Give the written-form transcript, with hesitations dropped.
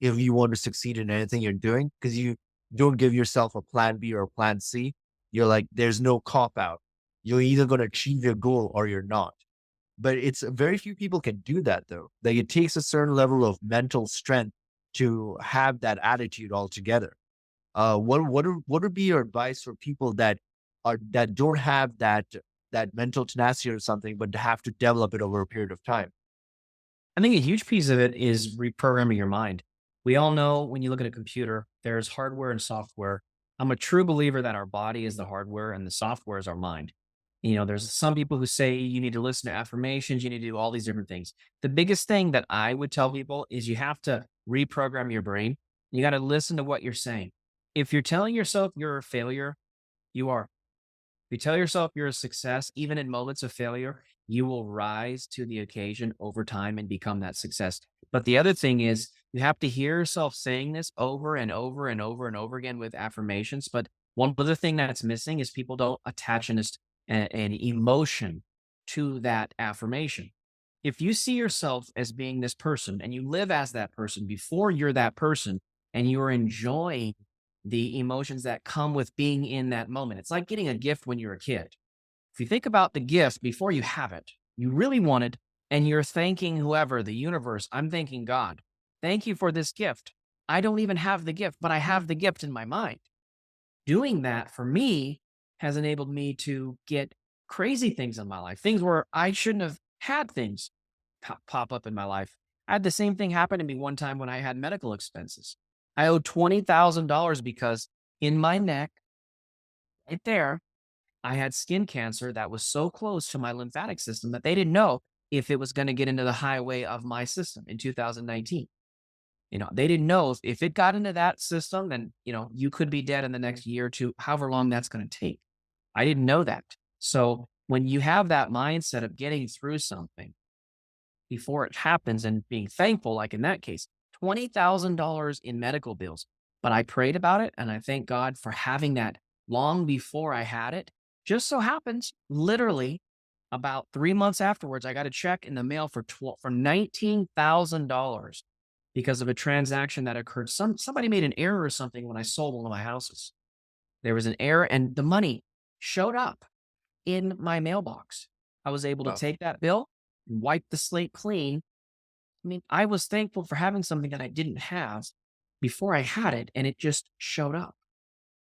if you want to succeed in anything you're doing, because you don't give yourself a plan B or a plan C. You're like, there's no cop out. You're either going to achieve your goal or you're not. But it's very few people can do that though. Like it takes a certain level of mental strength to have that attitude altogether. What would be your advice for people that don't have that mental tenacity or something, but have to develop it over a period of time? I think a huge piece of it is reprogramming your mind. We all know when you look at a computer, there's hardware and software. I'm a true believer that our body is the hardware and the software is our mind. There's some people who say you need to listen to affirmations, you need to do all these different things. The biggest thing that I would tell people is you have to reprogram your brain. You got to listen to what you're saying. If you're telling yourself you're a failure, you are. If you tell yourself you're a success, even in moments of failure, you will rise to the occasion over time and become that success. But the other thing is, you have to hear yourself saying this over and over and over and over again with affirmations. But one other thing that's missing is people don't attach an emotion to that affirmation. If you see yourself as being this person and you live as that person before you're that person and you're enjoying the emotions that come with being in that moment, it's like getting a gift when you're a kid. If you think about the gift before you have it, you really wanted, and you're thanking whoever, the universe, I'm thanking God. Thank you for this gift. I don't even have the gift, but I have the gift in my mind. Doing that for me has enabled me to get crazy things in my life, things where I shouldn't have had things pop up in my life. I had the same thing happen to me one time when I had medical expenses. I owed $20,000 because in my neck, right there, I had skin cancer that was so close to my lymphatic system that they didn't know if it was going to get into the highway of my system in 2019. They didn't know if it got into that system, then, you could be dead in the next year or two, however long that's going to take. I didn't know that. So when you have that mindset of getting through something before it happens and being thankful, like in that case, $20,000 in medical bills. But I prayed about it and I thank God for having that long before I had it. Just so happens, literally about 3 months afterwards, I got a check in the mail for $19,000 because of a transaction that occurred. Somebody made an error or something when I sold one of my houses. There was an error and the money showed up in my mailbox. I was able to Wow. take that bill and wipe the slate clean. I mean, I was thankful for having something that I didn't have before I had it, and it just showed up.